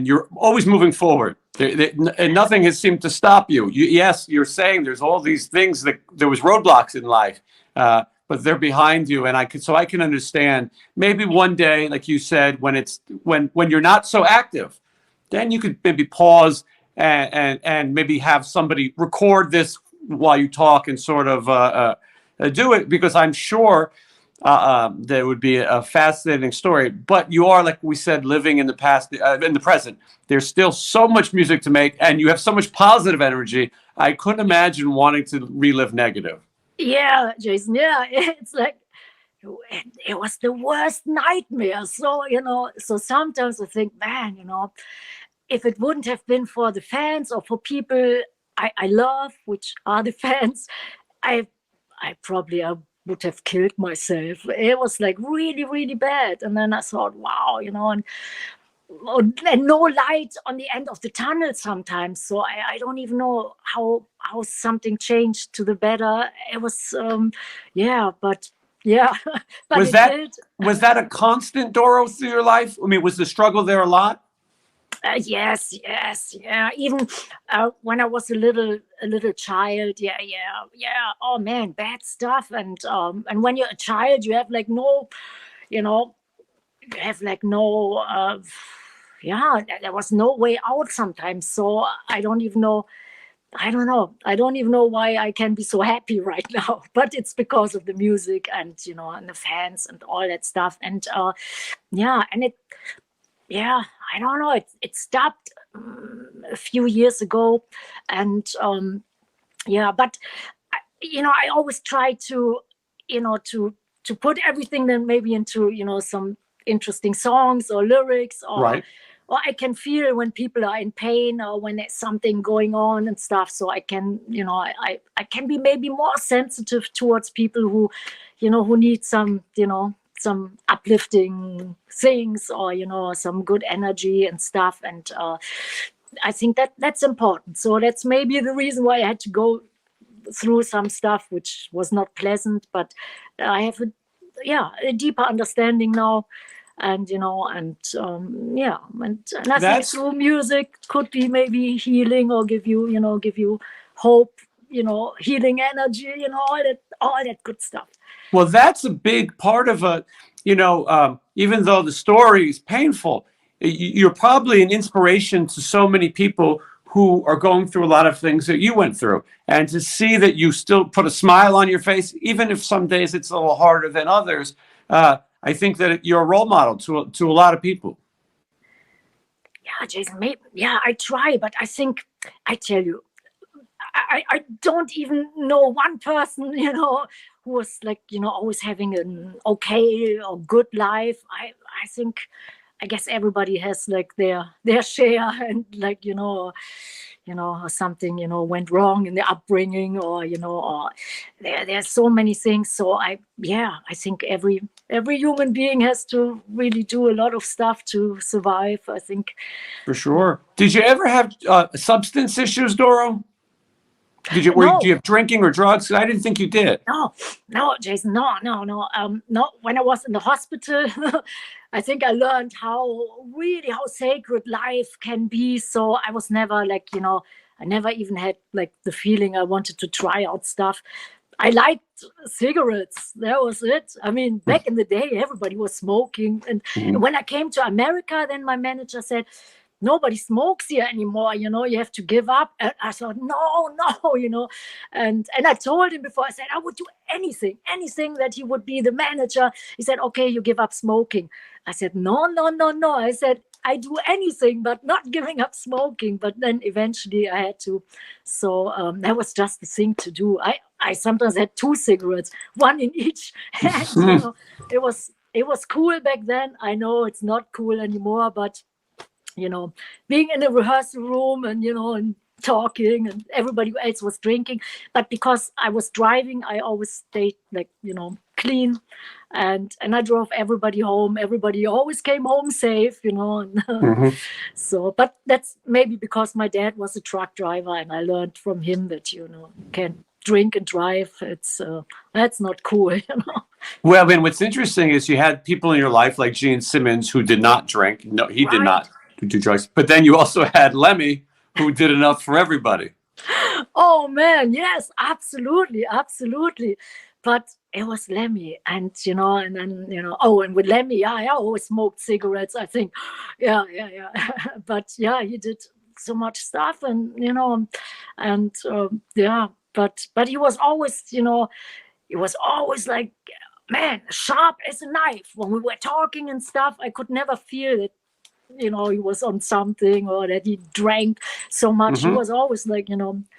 you're always moving forward. And nothing has seemed to stop you. Yes, you're saying there's all these things that there was roadblocks in life, but they're behind you. And I can understand, maybe one day, like you said, when you're not so active, then you could maybe pause and maybe have somebody record this while you talk and sort of do it, because I'm sure that would be a fascinating story. But you are, like we said, living in the past, in the present. There's still so much music to make, and you have so much positive energy. I couldn't imagine wanting to relive negative. Yeah, Jason. Yeah, it's like, it was the worst nightmare. So so sometimes I think, man, if it wouldn't have been for the fans or for people I love, which are the fans, I probably would have killed myself. It was like really, really bad. And then I thought, wow, and no light on the end of the tunnel sometimes. So I don't even know how something changed to the better. It was, yeah, but yeah, but Was that a constant, Doro, through your life? I mean, was the struggle there a lot? Yes, yeah. Even when I was a little child, yeah. Oh man, bad stuff. And when you're a child, you have like no, you have like no, yeah. There was no way out sometimes. So I don't even know. I don't know. I don't even know why I can be so happy right now. But it's because of the music and and the fans and all that stuff. And yeah, and yeah, I don't know. It stopped a few years ago, and yeah, but I always try to, to put everything then maybe into some interesting songs or lyrics, or Right. or I can feel when people are in pain or when there's something going on and stuff. So I can, I can be maybe more sensitive towards people who, who need some, some uplifting things, or some good energy and stuff. And I think that's important. So that's maybe the reason why I had to go through some stuff which was not pleasant, but I have a deeper understanding now. And yeah, and I think through music could be maybe healing, or give you hope, healing energy, all that good stuff. Well, that's a big part of even though the story is painful, you're probably an inspiration to so many people who are going through a lot of things that you went through. And to see that you still put a smile on your face, even if some days it's a little harder than others, I think that you're a role model to a lot of people. Yeah, Jason, maybe, yeah, I try, but I think, I tell you, I don't even know one person, who was like, always having an okay or good life. I think, I guess everybody has like their share, and like, something, went wrong in the upbringing, or, or there's so many things. So I think every human being has to really do a lot of stuff to survive, I think. For sure. Did you ever have substance issues, Doro? No, Do you have drinking or drugs? I didn't think you did. no, Jason, no. No. When I was in the hospital, I think I learned how sacred life can be. So I was never like, I never even had like the feeling I wanted to try out stuff. I liked cigarettes. That was it. I mean, back in the day, everybody was smoking. And when I came to America, then my manager said, nobody smokes here anymore. You have to give up. And I thought, no. And I told him before, I said, I would do anything that he would be the manager. He said, okay, you give up smoking. I said, no. I said, I do anything but not giving up smoking. But then eventually I had to. So that was just the thing to do. I sometimes had 2 cigarettes, one in each hand. It was cool back then. I know it's not cool anymore, but being in a rehearsal room and and talking, and everybody else was drinking, but because I was driving, I always stayed like clean, and I drove everybody home. Everybody always came home safe, So, but that's maybe because my dad was a truck driver, and I learned from him that you can drink and drive. It's that's not cool. Well, I mean, what's interesting is you had people in your life like Gene Simmons who did not drink. No, he did not do drugs. But then you also had Lemmy, who did enough for everybody. Oh man, yes, absolutely. But it was Lemmy, and and then and with Lemmy, I always smoked cigarettes. I think, yeah. But yeah, he did so much stuff, and and yeah. But he was always, like, man, sharp as a knife. When we were talking and stuff, I could never feel that, he was on something or that he drank so much. He was always like,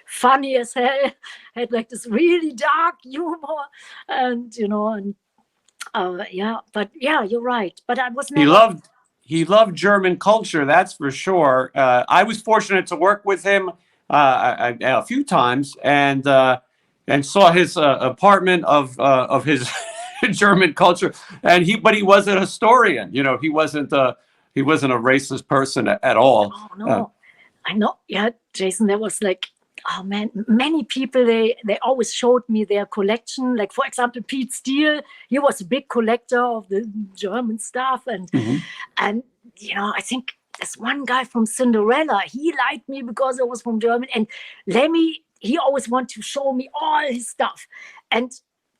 funny as hell, had like this really dark humor, and yeah. But yeah, you're right. But I was never. He loved German culture, that's for sure. I was fortunate to work with him a few times, and saw his apartment of his German culture. And but he was a historian. He wasn't a racist person at all. Oh no, I know. Yeah, Jason, there was like, oh man, many people, they always showed me their collection. Like, for example, Pete Steele, he was a big collector of the German stuff, and I think there's one guy from Cinderella, he liked me because I was from Germany. And Lemmy, he always wanted to show me all his stuff. And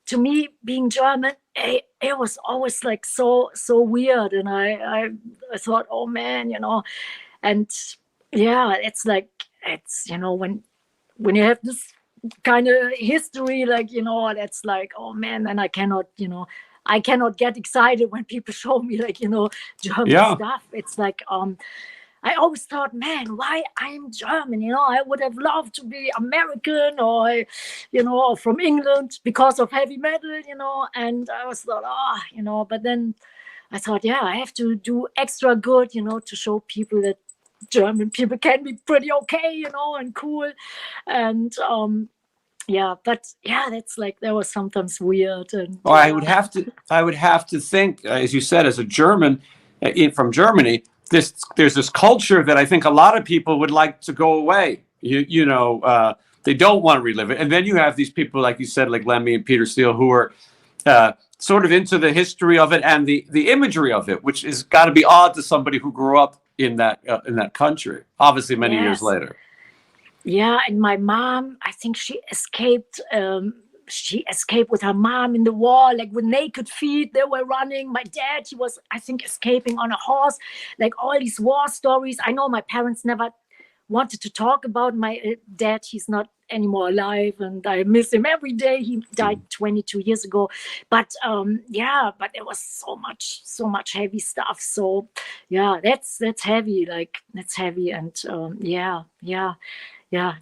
to me, being German, it was always like so weird. And I thought, oh man, and yeah, it's like, it's, when you have this kind of history, like, that's like, oh man, and I cannot get excited when people show me like, German stuff. It's like, I always thought, man, why I'm German? I would have loved to be American or, or from England because of heavy metal, and I was thought, but then I thought, yeah, I have to do extra good, to show people that German people can be pretty okay, and cool. And, yeah, but yeah, that's like, that was sometimes weird. And I would have to think, as you said, as a German from Germany, there's this culture that I think a lot of people would like to go away. They don't want to relive it. And then you have these people, like you said, like Lemmy and Peter Steele, who are sort of into the history of it and the imagery of it, which has got to be odd to somebody who grew up in that country, obviously many years later. Yeah, and my mom, I think she escaped. She escaped with her mom in the war, like with naked feet. They were running. My dad, he was, I think, escaping on a horse. Like all these war stories. I know my parents never wanted to talk about my dad. He's not anymore alive, and I miss him every day. He died 22 years ago. But yeah, but there was so much heavy stuff. So yeah, that's heavy. Like, that's heavy. And yeah,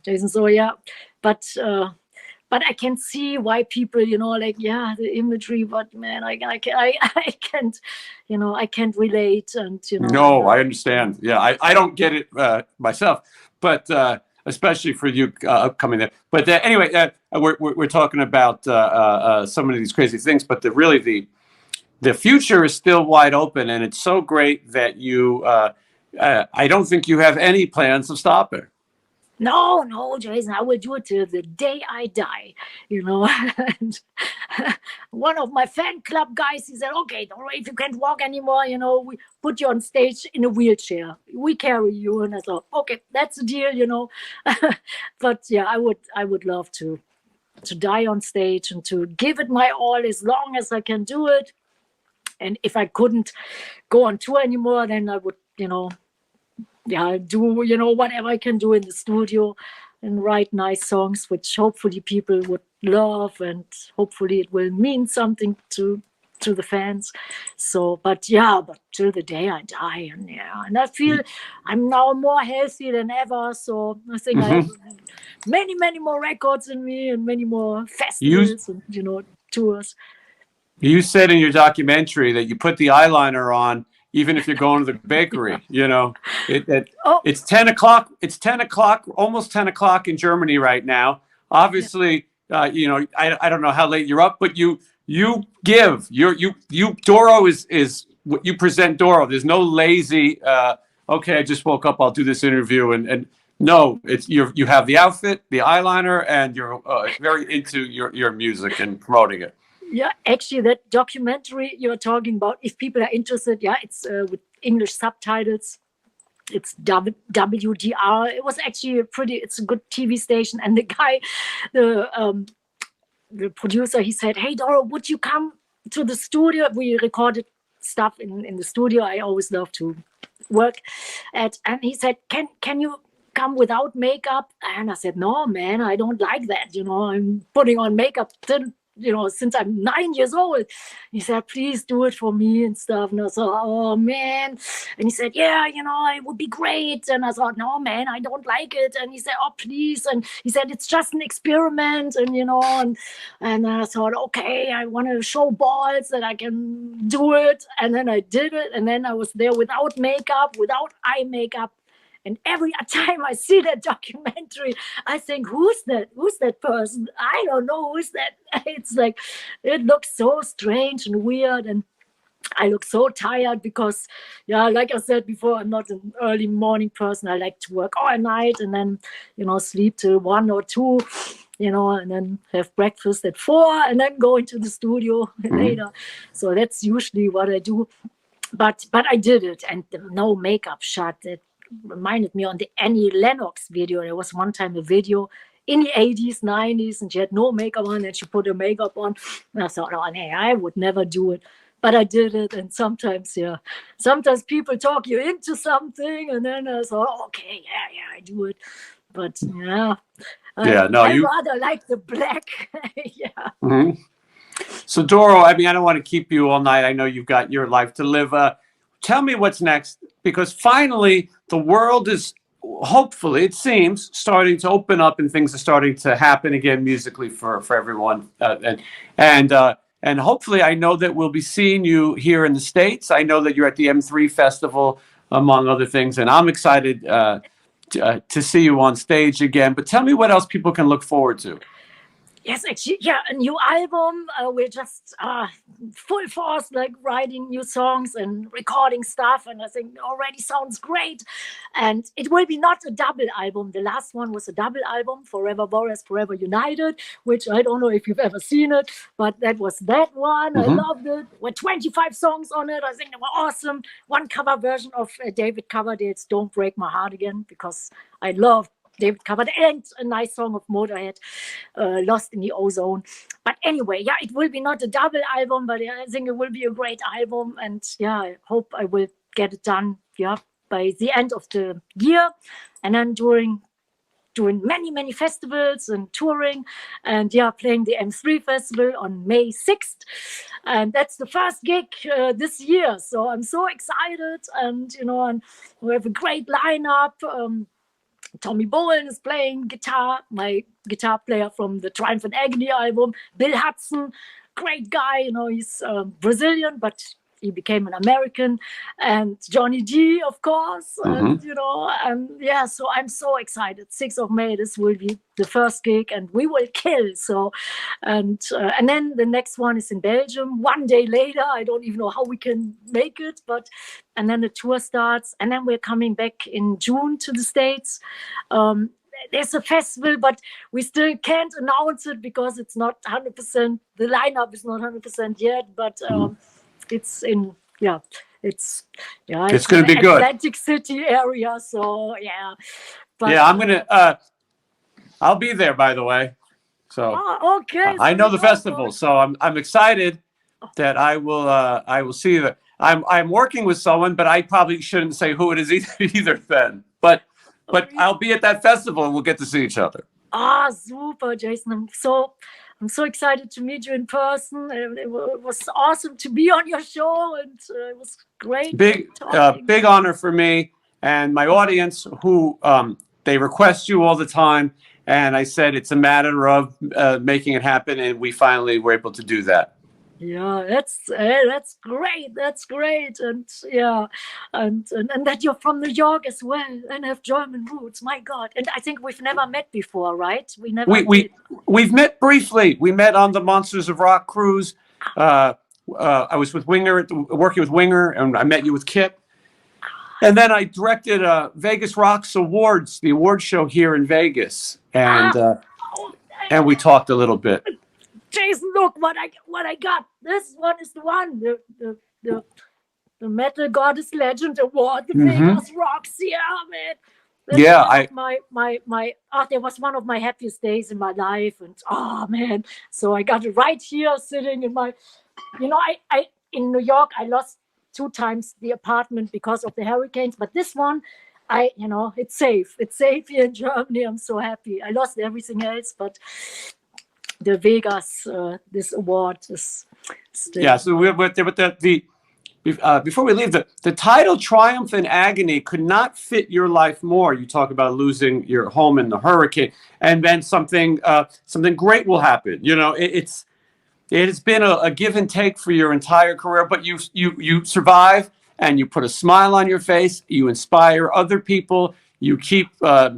Jason. So yeah, but I can see why people, like, yeah, the imagery, but man, I can't, I can't relate. And, No, I understand. Yeah, I don't get it myself, but especially for you upcoming there. But anyway, we're talking about some of these crazy things, but the future is still wide open, and it's so great that you, I don't think you have any plans of stopping. no, Jason, I will do it till the day I die, you know. And one of my fan club guys, he said, okay, Doro, if you can't walk anymore, you know, we put you on stage in a wheelchair. We carry you. And I thought, okay, that's the deal, you know. But yeah, I would love to die on stage and to give it my all as long as I can do it. And if I couldn't go on tour anymore, then I would, you know, do, you know, whatever I can do in the studio and write nice songs, which hopefully people would love, and hopefully it will mean something to the fans. So, but till the day I die, and I feel I'm now more healthy than ever. So I think I have many more records in me and many more festivals and, you know, tours. You said in your documentary that you put the eyeliner on even if you're going to the bakery. You know, it's 10 o'clock. It's 10 o'clock, almost 10 o'clock in Germany right now. Obviously, you know, I don't know how late you're up, but you Doro is what you present. Doro, there's no lazy, okay, I just woke up, I'll do this interview. And no, it's you have the outfit, the eyeliner, and you're very into your music and promoting it. Yeah, actually, that documentary you're talking about, if people are interested, it's with English subtitles. It's WDR. It was actually it's a good TV station. And the guy, the producer, he said, hey, Doro, would you come to the studio? We recorded stuff in the studio. I always love to work at. And he said, can you come without makeup? And I said, no, man, I don't like that. You know, I'm putting on makeup since I'm 9 years old. He said, please do it for me and stuff. And I thought, oh man. And he said, yeah, you know, it would be great. And I thought, no, man, I don't like it. And he said, oh, please. And he said, it's just an experiment. And, you know, and I thought, okay, I want to show balls that I can do it. And then I did it. And then I was there without makeup, without eye makeup. And every time I see that documentary, I think, who's that? Who's that person? I don't know who's that. It's like, it looks so strange and weird. And I look so tired because, like I said before, I'm not an early morning person. I like to work all night and then, you know, sleep till 1 or 2, you know, and then have breakfast at 4 and then go into the studio later. So that's usually what I do. But I did it, and no makeup shot. It reminded me on the Annie Lennox video. There was one time a video in the 80s, 90s, and she had no makeup on, and she put her makeup on. And I thought, oh, nee, I would never do it. But I did it, and sometimes people talk you into something, and then I thought, okay, I do it. But I rather like the black. So Doro, I mean, I don't want to keep you all night. I know you've got your life to live. Tell me what's next, because finally the world is, hopefully, it seems, starting to open up and things are starting to happen again musically for everyone. And hopefully, I know that we'll be seeing you here in the States. I know that you're at the M3 Festival, among other things, and I'm excited to see you on stage again. But tell me what else people can look forward to. Yes, actually, a new album. We're just full force, like writing new songs and recording stuff, and I think it already sounds great. And it will be not a double album. The last one was a double album, Forever Warriors, Forever United, which I don't know if you've ever seen it, but that was that one. I loved it. There were 25 songs on it. I think they were awesome. One cover version of David Coverdale's "Don't Break My Heart Again," because I loved David covered, and a nice song of Motorhead, Lost in the Ozone. But anyway, it will be not a double album, but I think it will be a great album. And I hope I will get it done by the end of the year. And then doing many festivals and touring, and playing the M3 Festival on May 6th. And that's the first gig this year. So I'm so excited, and and we have a great lineup. Tommy Bowen is playing guitar, my guitar player from the Triumph Agony album. Bill Hudson, great guy, he's Brazilian, but he became an American. And Johnny D, of course, and so I'm so excited. 6th of May, this will be the first gig, and we will kill. So, and then the next one is in Belgium. One day later, I don't even know how we can make it, and then the tour starts, and then we're coming back in June to the States. there's a festival, but we still can't announce it because it's not 100%. The lineup is not 100% yet, but it's in it's going to be good. Atlantic City area. So yeah, but, yeah, I'm gonna. I'll be there, by the way. So okay. I know the festival, so I'm excited that I will see that. I'm working with someone, but I probably shouldn't say who it is either then. But I'll be at that festival and we'll get to see each other. Super, Jason. I'm so excited to meet you in person. It was awesome to be on your show, and it was great. Big honor for me and my audience, who they request you all the time. And I said it's a matter of making it happen, and we finally were able to do that. Yeah, that's great. That's great, and and that you're from New York as well and have German roots. My God! And I think we've never met before, right? We've met briefly. We met on the Monsters of Rock cruise. I was with Winger, working with Winger, and I met you with Kip. And then I directed Vegas Rocks Awards, the award show here in Vegas, and we talked a little bit. Jason, look what I got. This one is the one, the Metal Goddess Legend Award, the Vegas Rocks. Yeah, man. That was one of my happiest days in my life, and man, so I got it right here, sitting in my, I in New York, I lost 2 times the apartment because of the hurricanes, but this one, it's safe. It's safe here in Germany. I'm so happy. I lost everything else, but the Vegas, this award is still. Yeah, so before we leave, the title Triumph and Agony could not fit your life more. You talk about losing your home in the hurricane, and then something great will happen. It has been a give and take for your entire career, but you survive, and you put a smile on your face. You inspire other people. You keep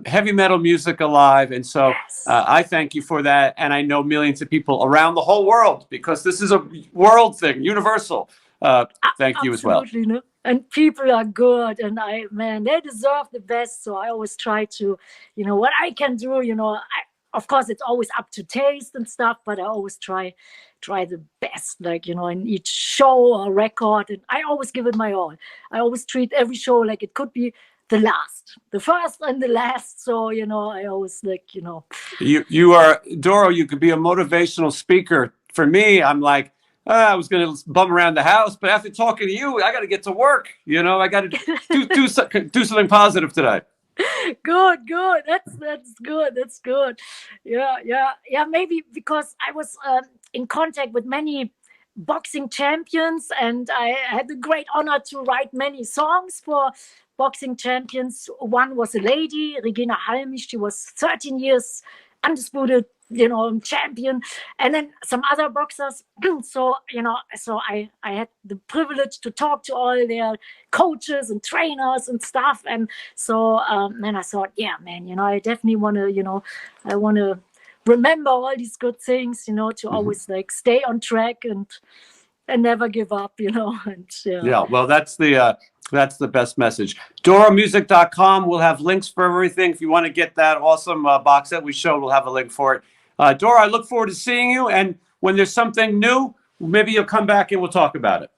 heavy metal music alive. And so I thank you for that. And I know millions of people around the whole world, because this is a world thing, universal. Thank you as well. Absolutely. No? And people are good, and they deserve the best. So I always try to, what I can do, of course, it's always up to taste and stuff, but I always try the best, in each show or record. And I always give it my all. I always treat every show like it could be the first and the last. So, I always You are, Doro, you could be a motivational speaker. For me, I'm like, I was going to bum around the house, but after talking to you, I got to get to work. I got to do something positive today. Good. That's good. That's good. Yeah. Maybe because I was in contact with many boxing champions, and I had the great honor to write many songs for boxing champions. One was a lady, Regina Halmich. She was 13 years undisputed, champion, and then some other boxers. So I had the privilege to talk to all their coaches and trainers and stuff. And so then I thought, yeah, man, I definitely want to, I want to remember all these good things, to always stay on track and never give up, and yeah. Well, that's the best message. DoroMusic.com. We'll have links for everything. If you want to get that awesome box that we showed, we'll have a link for it. Doro, I look forward to seeing you. And when there's something new, maybe you'll come back and we'll talk about it.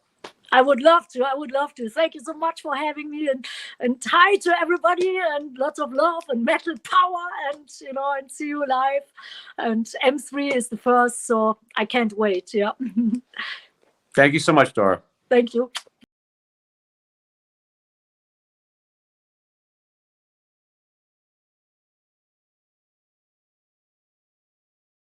I would love to. Thank you so much for having me, and hi to everybody, and lots of love and metal power, and and see you live. And M3 is the first, so I can't wait. Yeah. Thank you so much, Doro. Thank you.